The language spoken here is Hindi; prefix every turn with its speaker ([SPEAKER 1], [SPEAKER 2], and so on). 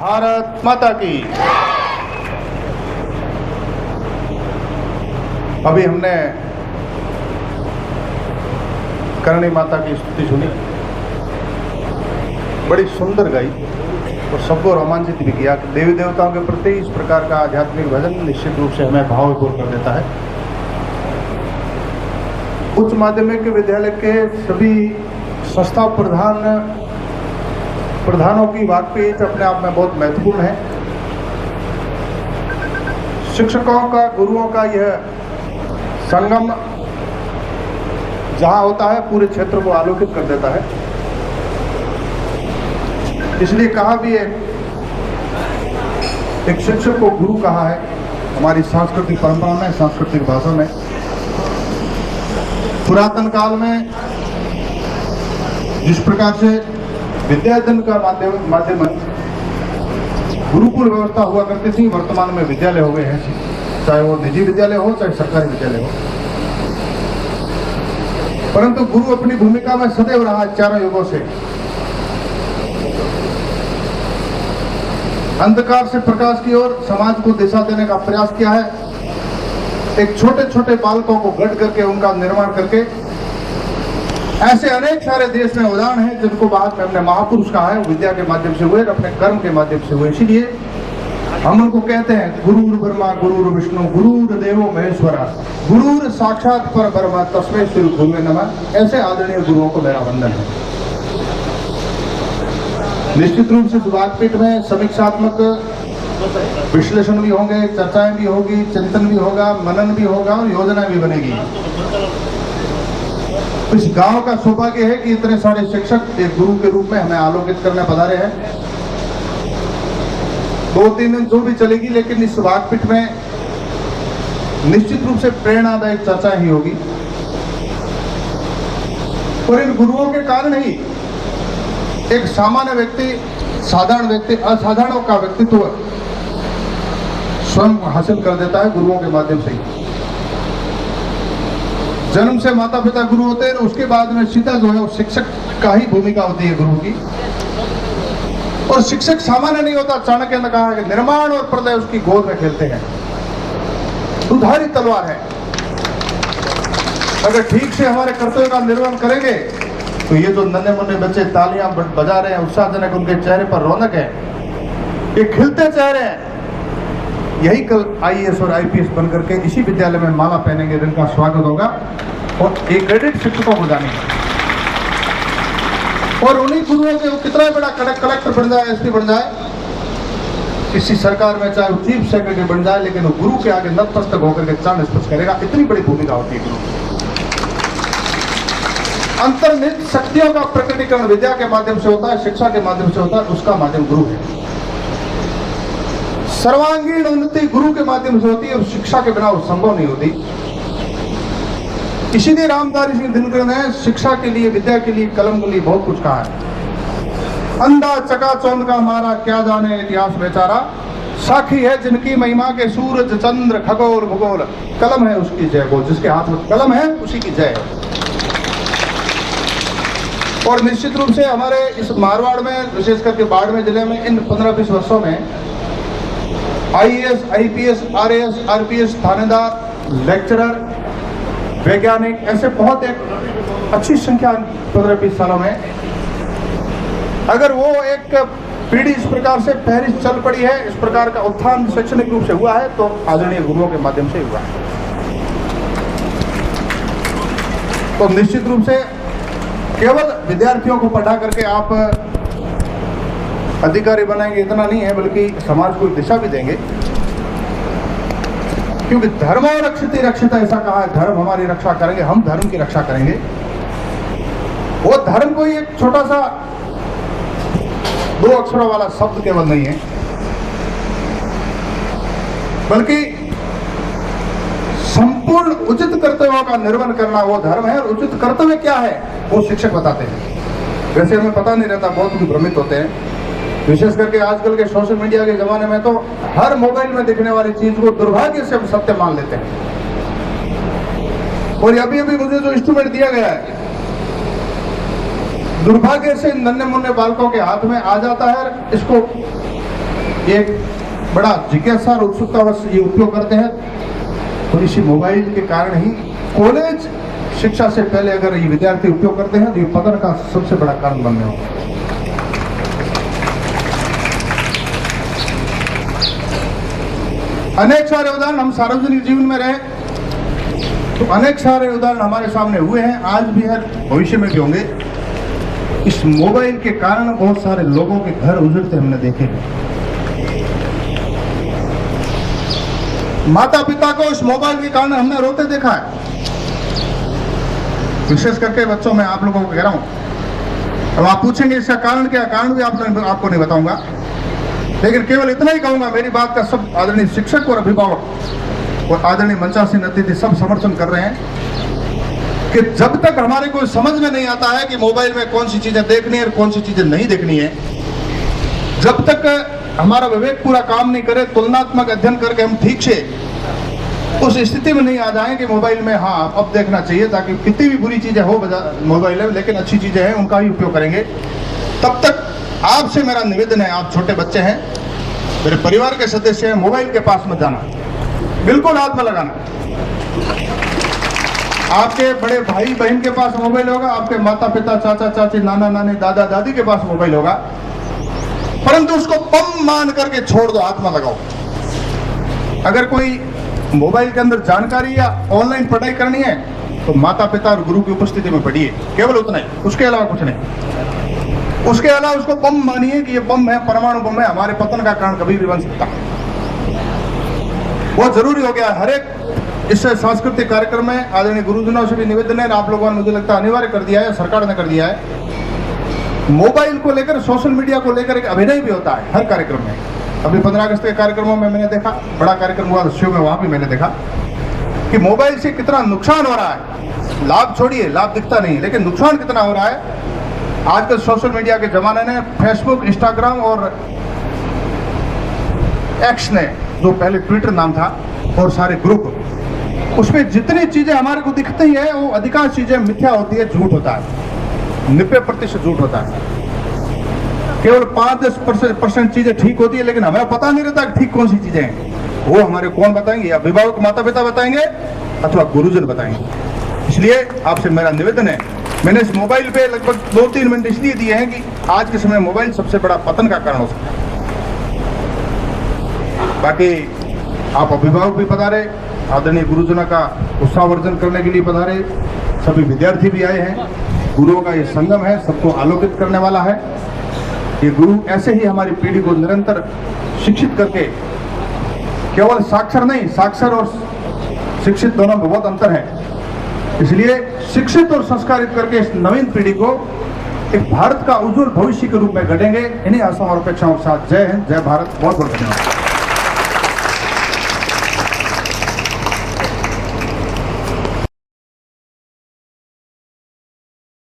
[SPEAKER 1] भारत माता की। अभी हमने करणी माता की स्तुति सुनी, बड़ी सुंदर गाई और सबको रोमांचित भी किया। देवी देवताओं के प्रति इस प्रकार का आध्यात्मिक भजन निश्चित रूप से हमें भावपूर्ण कर देता है। उच्च माध्यमिक विद्यालय के सभी संस्था प्रधानों की वाकफियत अपने आप में बहुत महत्वपूर्ण है। शिक्षकों का, गुरुओं का यह संगम जहां होता है पूरे क्षेत्र को आलोकित कर देता है। इसलिए कहा भी है, एक शिक्षक को गुरु कहा है हमारी सांस्कृतिक परंपरा में, सांस्कृतिक भाषा में। पुरातन काल में जिस प्रकार से विद्यादान का माध्यम गुरुकुल व्यवस्था हुआ करती थी, वर्तमान में विद्यालय हो गए हैं, चाहे वो निजी विद्यालय हो चाहे सरकारी विद्यालय हो। परंतु गुरु अपनी भूमिका में सदैव रहा चारों युगों से। अंधकार से प्रकाश की ओर समाज को दिशा देने का प्रयास किया है। एक छोटे छोटे बालकों को गढ़ करके उनका निर्माण करके, ऐसे अनेक सारे देश में उदाहरण हैं जिनको बाद में हमने महापुरुष कहा है, विद्या के माध्यम से हुए, अपने कर्म के माध्यम से हुए। इसीलिए हम उनको कहते हैं गुरुर ब्रह्मा गुरुर विष्णु गुरुर देवो महेश्वरा गुरुर साक्षात पर ब्रह्म तस्मै श्री गुरुवे नमः। ऐसे आदरणीय गुरुओं को मेरा वंदन है। निश्चित रूप से वाकपीठ में समीक्षात्मक विश्लेषण भी होंगे, चर्चाएं भी होगी, चिंतन भी होगा, मनन भी होगा और योजना भी बनेगी। इस गांव का सौभाग्य है कि इतने सारे शिक्षक एक गुरु के रूप में हमें आलोकित करने पधारे हैं। 2-3 दिन जो भी चलेगी, लेकिन इस वाकपीठ में निश्चित रूप से प्रेरणादायक चर्चा ही होगी। और इन गुरुओं के कारण ही एक सामान्य व्यक्ति, साधारण व्यक्ति, असाधारणों का व्यक्तित्व स्वयं हासिल कर देता है गुरुओं के माध्यम से ही। जन्म से माता पिता गुरु होते हैं, उसके बाद में सीधा जो है वो शिक्षक का ही भूमिका होती है गुरु की। और शिक्षक सामान्य नहीं होता। चाणक्य ने कहा कि निर्माण और प्रलय उसकी गोद में खेलते हैं, दुधारी तलवार है। अगर ठीक से हमारे कर्तव्य का निर्वहन करेंगे तो ये जो नन्हे मुन्ने बच्चे तालियां बजा रहे हैं, उत्साहजनक उनके चेहरे पर रौनक है, ये खिलते चेहरे हैं, यही कल आईएएस और आईपीएस बनकर के इसी विद्यालय में माला पहनेंगे, जिनका स्वागत होगा और एक क्रेडिट शिक्षकों को जानेंगे। और उन्हीं गुरुओं के कितना बड़ा कलेक्टर बन जाए, एसपी बन जाए किसी सरकार में, चाहे वो चीफ सेक्रेटरी बन जाए, लेकिन वो गुरु के आगे नतमस्तक होकर के चरण स्पर्श करेगा। इतनी बड़ी भूमिका होती है गुरु। अंतर्निहित शक्तियों का प्रकटीकरण विद्या के माध्यम से होता है, शिक्षा के माध्यम से होता है, उसका माध्यम गुरु है। सर्वांगीण उन्नति गुरु के माध्यम से होती है और शिक्षा के बिना वो संभव नहीं होती। इसीलिए रामधारी सिंह दिनकर ने शिक्षा के लिए, विद्या के लिए, कलम के लिए बहुत कुछ कहा है। अंधा चकाचौंध का मारा क्या जाने इतिहास बेचारा, साखी है जिनकी महिमा के सूरज चंद्र खगोल भूगोल, कलम है उसकी जय बोल, जिसके हाथ में कलम है उसी की जय है। और निश्चित रूप से हमारे इस मारवाड़ में, विशेष करके बाड़मेर जिले में, इन 15-20 वर्षों में आईएएस, आईपीएस, आरएएस, आरपीएस, थानेदार, लेक्चरर, वैज्ञानिक, ऐसे बहुत एक अच्छी संख्या 15-20 सालों में, अगर वो एक पीढ़ी इस प्रकार से पहले चल पड़ी है, इस प्रकार का उत्थान शैक्षणिक रूप से हुआ है, तो आदरणीय गुरुओं के माध्यम से हुआ है। तो निश्चित रूप से केवल विद्यार्थियों को पढ़ा करके आप अधिकारी बनाएंगे इतना नहीं है, बल्कि समाज को दिशा भी देंगे। क्योंकि धर्म और रक्षित रक्षित ऐसा कहा है, धर्म हमारी रक्षा करेंगे, हम धर्म की रक्षा करेंगे। वो धर्म कोई एक छोटा सा 2 अक्षरों वाला शब्द केवल नहीं है, बल्कि संपूर्ण उचित कर्तव्यों का निर्वहन करना वो धर्म है। और उचित कर्तव्य क्या है वो शिक्षक बताते हैं। वैसे हमें पता नहीं रहता, बहुत भी भ्रमित होते हैं। विशेष करके आजकल के सोशल मीडिया के जमाने में तो हर मोबाइल में दिखने वाली चीज को दुर्भाग्य से हम सत्य मान लेते हैं। और अभी अभी मुझे जो इंस्ट्रूमेंट दिया गया है, दुर्भाग्य से नन्हे मुन्ने बालकों के हाथ में आ जाता है। इसको एक बड़ा जिज्ञासा और उत्सुकतावश ये उपयोग करते हैं, तो इसी मोबाइल के कारण ही कॉलेज शिक्षा से पहले अगर ये विद्यार्थी उपयोग करते हैं तो ये पतन का सबसे बड़ा कारण बनने वाला है। अनेक सारे उदाहरण हम सार्वजनिक जीवन में रहे, तो अनेक सारे उदाहरण हमारे सामने हुए हैं, आज भी है, भविष्य में भी होंगे। इस मोबाइल के कारण बहुत सारे लोगों के घर उजड़ते हमने देखे हैं। माता पिता को इस मोबाइल के कारण हमने रोते देखा है, विशेष करके बच्चों में आप लोगों को कह रहा हूं। अब आप पूछेंगे इसका कारण क्या, कारण भी आपको नहीं बताऊंगा, लेकिन केवल इतना ही कहूंगा, मेरी बात का सब आदरणीय शिक्षक और अभिभावक और आदरणीय मंचासीन अतिथि सब समर्थन कर रहे हैं कि जब तक हमारे को समझ में नहीं आता है कि मोबाइल में कौन सी चीजें देखनी है और कौन सी चीजें नहीं देखनी है, जब तक हमारा विवेक पूरा काम नहीं करे, तुलनात्मक अध्ययन करके हम ठीक से उस स्थिति में नहीं आ जाएं कि मोबाइल में हाँ अब देखना चाहिए, ताकि कितनी भी बुरी चीजें हो मोबाइल में, लेकिन अच्छी चीजें हैं उनका ही उपयोग करेंगे, तब तक आपसे मेरा निवेदन है, आप छोटे बच्चे हैं, मेरे परिवार के सदस्य हैं, मोबाइल के पास मत जाना, बिल्कुल हाथ में लगाना। आपके बड़े भाई बहन के पास मोबाइल होगा, आपके माता पिता चाचा चाची नाना नानी दादा दादी के पास मोबाइल होगा, परंतु उसको बम मान करके छोड़ दो, हाथ में लगाओ। अगर कोई मोबाइल के अंदर जानकारी या ऑनलाइन पढ़ाई करनी है तो माता पिता और गुरु की उपस्थिति में पढ़िए, केवल उतना ही, उसके अलावा कुछ नहीं। उसके अलावा उसको बम मानिए कि ये बम है, परमाणु बम है, हमारे पतन का कारण कभी भी बन सकता है। बहुत जरूरी हो गया हर एक इससे सांस्कृतिक कार्यक्रम में आदरणीय गुरुजनों से भी निवेदन है, आप लोगों ने मुझे लगता है अनिवार्य कर दिया है, सरकार ने कर दिया है, मोबाइल को लेकर सोशल मीडिया को लेकर एक अभिनय भी होता है हर कार्यक्रम में। अभी 15 अगस्त के कार्यक्रमों में मैंने देखा, बड़ा कार्यक्रम हुआ शो में, वहां भी मैंने देखा कि मोबाइल से कितना नुकसान हो रहा है। लाभ छोड़िए, लाभ दिखता नहीं, लेकिन नुकसान कितना हो रहा है। आजकल सोशल मीडिया के जमाने ने फेसबुक, इंस्टाग्राम और एक्स ने, जो पहले ट्विटर नाम था, और सारे ग्रुप, उसमें जितनी चीजें हमारे को दिखती है वो अधिकांश चीजें मिथ्या होती है, झूठ होता है, 90% झूठ होता है। केवल 5-10% चीजें ठीक होती है, लेकिन हमें पता नहीं रहता कि ठीक कौन सी चीजें हैं। वो हमारे कौन बताएंगे, अभिभावक माता पिता बताएंगे अथवा गुरुजन बताएंगे। इसलिए आपसे मेरा निवेदन है, मैंने इस मोबाइल पे लगभग 2-3 मिनट इसलिए दिए हैं कि आज के समय मोबाइल सबसे बड़ा पतन का कारण हो सकता है। बाकी आप अभिभावक भी पधारे, आदरणीय गुरुजनों का उत्साहवर्धन करने के लिए पधारे, सभी विद्यार्थी भी आए हैं। गुरुओं का ये संगम है, सबको आलोकित करने वाला है। ये गुरु ऐसे ही हमारी पीढ़ी को निरंतर शिक्षित करके, केवल साक्षर नहीं, साक्षर और शिक्षित दोनों में बहुत अंतर है, इसलिए शिक्षित और संस्कारित करके इस नवीन पीढ़ी को एक भारत का उज्जवल भविष्य के रूप में गढ़ेंगे। इन्हीं आशाओं और अपेक्षाओं के साथ जय हिंद, जय भारत, बहुत बहुत धन्यवाद।